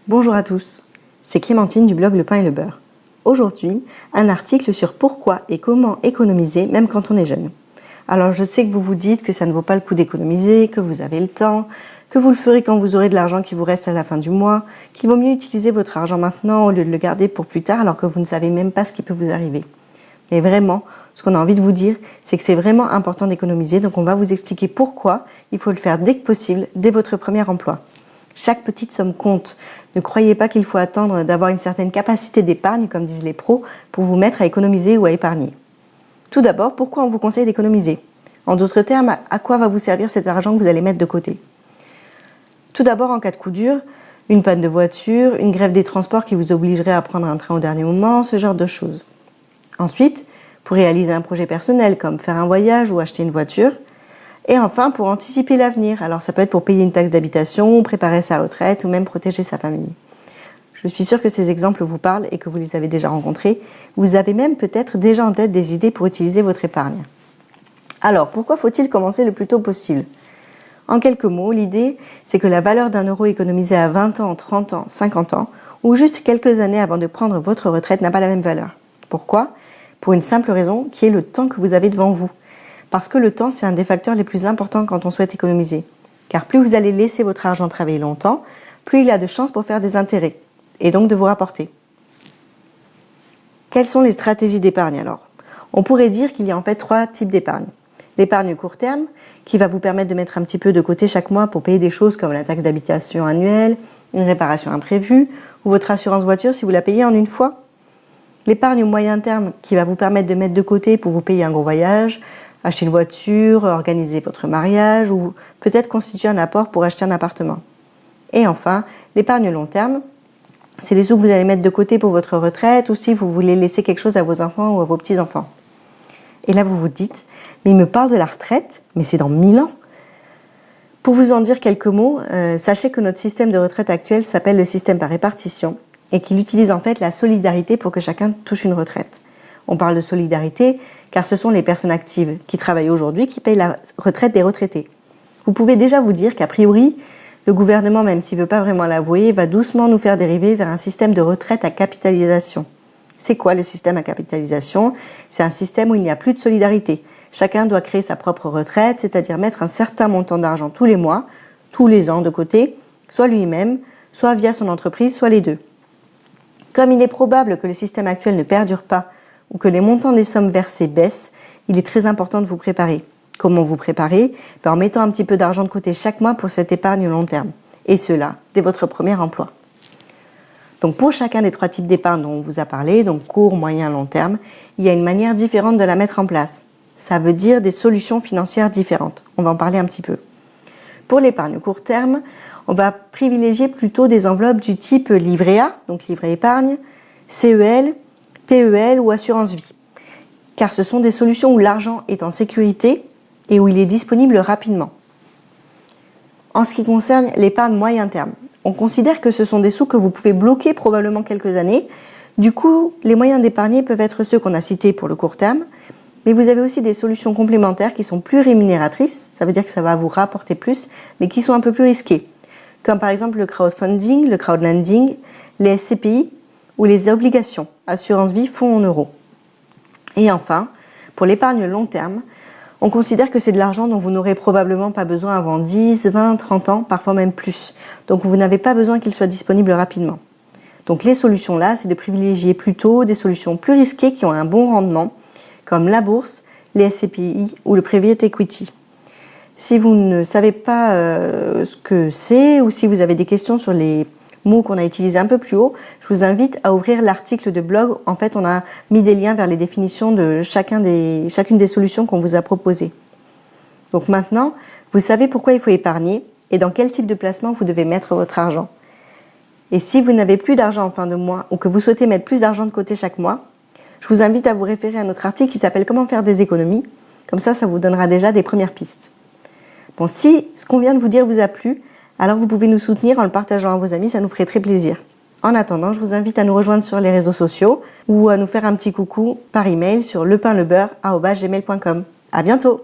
Bonjour à tous, c'est Clémentine du blog Le Pain et le Beurre. Aujourd'hui, un article sur pourquoi et comment économiser même quand on est jeune. Alors je sais que vous vous dites que ça ne vaut pas le coup d'économiser, que vous avez le temps, que vous le ferez quand vous aurez de l'argent qui vous reste à la fin du mois, qu'il vaut mieux utiliser votre argent maintenant au lieu de le garder pour plus tard alors que vous ne savez même pas ce qui peut vous arriver. Mais vraiment, ce qu'on a envie de vous dire, c'est que c'est vraiment important d'économiser, donc on va vous expliquer pourquoi il faut le faire dès que possible, dès votre premier emploi. Chaque petite somme compte. Ne croyez pas qu'il faut attendre d'avoir une certaine capacité d'épargne, comme disent les pros, pour vous mettre à économiser ou à épargner. Tout d'abord, pourquoi on vous conseille d'économiser ? En d'autres termes, à quoi va vous servir cet argent que vous allez mettre de côté ? Tout d'abord, en cas de coup dur, une panne de voiture, une grève des transports qui vous obligerait à prendre un train au dernier moment, ce genre de choses. Ensuite, pour réaliser un projet personnel comme faire un voyage ou acheter une voiture. Et enfin, pour anticiper l'avenir. Alors ça peut être pour payer une taxe d'habitation, préparer sa retraite ou même protéger sa famille. Je suis sûre que ces exemples vous parlent et que vous les avez déjà rencontrés. Vous avez même peut-être déjà en tête des idées pour utiliser votre épargne. Alors, pourquoi faut-il commencer le plus tôt possible ? En quelques mots, l'idée, c'est que la valeur d'un euro économisé à 20 ans, 30 ans, 50 ans, ou juste quelques années avant de prendre votre retraite n'a pas la même valeur. Pourquoi ? Pour une simple raison, qui est le temps que vous avez devant vous. Parce que le temps, c'est un des facteurs les plus importants quand on souhaite économiser. Car plus vous allez laisser votre argent travailler longtemps, plus il a de chances pour faire des intérêts, et donc de vous rapporter. Quelles sont les stratégies d'épargne alors ? On pourrait dire qu'il y a en fait 3 types d'épargne. L'épargne court terme, qui va vous permettre de mettre un petit peu de côté chaque mois pour payer des choses comme la taxe d'habitation annuelle, une réparation imprévue, ou votre assurance voiture si vous la payez en une fois. L'épargne moyen terme, qui va vous permettre de mettre de côté pour vous payer un gros voyage, acheter une voiture, organiser votre mariage ou peut-être constituer un apport pour acheter un appartement. Et enfin, l'épargne long terme, c'est les sous que vous allez mettre de côté pour votre retraite ou si vous voulez laisser quelque chose à vos enfants ou à vos petits-enfants. Et là, vous vous dites, mais il me parle de la retraite, mais c'est dans 1000 ans. Pour vous en dire quelques mots, sachez que notre système de retraite actuel s'appelle le système par répartition et qu'il utilise en fait la solidarité pour que chacun touche une retraite. On parle de solidarité car ce sont les personnes actives qui travaillent aujourd'hui qui payent la retraite des retraités. Vous pouvez déjà vous dire qu'a priori, le gouvernement, même s'il ne veut pas vraiment l'avouer, va doucement nous faire dériver vers un système de retraite à capitalisation. C'est quoi le système à capitalisation ? C'est un système où il n'y a plus de solidarité. Chacun doit créer sa propre retraite, c'est-à-dire mettre un certain montant d'argent tous les mois, tous les ans de côté, soit lui-même, soit via son entreprise, soit les deux. Comme il est probable que le système actuel ne perdure pas ou que les montants des sommes versées baissent, il est très important de vous préparer. Comment vous préparer ? En mettant un petit peu d'argent de côté chaque mois pour cette épargne long terme. Et cela, dès votre premier emploi. Donc pour chacun des 3 types d'épargne dont on vous a parlé, donc court, moyen, long terme, il y a une manière différente de la mettre en place. Ça veut dire des solutions financières différentes. On va en parler un petit peu. Pour l'épargne court terme, on va privilégier plutôt des enveloppes du type livret A, donc livret épargne, CEL, PEL ou assurance vie. Car ce sont des solutions où l'argent est en sécurité et où il est disponible rapidement. En ce qui concerne l'épargne moyen terme, on considère que ce sont des sous que vous pouvez bloquer probablement quelques années. Du coup, les moyens d'épargner peuvent être ceux qu'on a cités pour le court terme, mais vous avez aussi des solutions complémentaires qui sont plus rémunératrices, ça veut dire que ça va vous rapporter plus, mais qui sont un peu plus risquées, comme par exemple le crowdfunding, le crowdlending, les SCPI ou les obligations, assurance vie, fonds en euros. Et enfin, pour l'épargne long terme, on considère que c'est de l'argent dont vous n'aurez probablement pas besoin avant 10, 20, 30 ans, parfois même plus. Donc vous n'avez pas besoin qu'il soit disponible rapidement. Donc les solutions là, c'est de privilégier plutôt des solutions plus risquées qui ont un bon rendement, comme la bourse, les SCPI ou le private equity. Si vous ne savez pas ce que c'est ou si vous avez des questions sur les mots qu'on a utilisés un peu plus haut, je vous invite à ouvrir l'article de blog. En fait, on a mis des liens vers les définitions de chacune des solutions qu'on vous a proposées. Donc maintenant, vous savez pourquoi il faut épargner et dans quel type de placement vous devez mettre votre argent. Et si vous n'avez plus d'argent en fin de mois ou que vous souhaitez mettre plus d'argent de côté chaque mois, je vous invite à vous référer à notre article qui s'appelle « Comment faire des économies ». Comme ça vous donnera déjà des premières pistes. Bon, si ce qu'on vient de vous dire vous a plu, alors vous pouvez nous soutenir en le partageant à vos amis, ça nous ferait très plaisir. En attendant, je vous invite à nous rejoindre sur les réseaux sociaux ou à nous faire un petit coucou par email sur lepainlebeurre@gmail.com. À bientôt!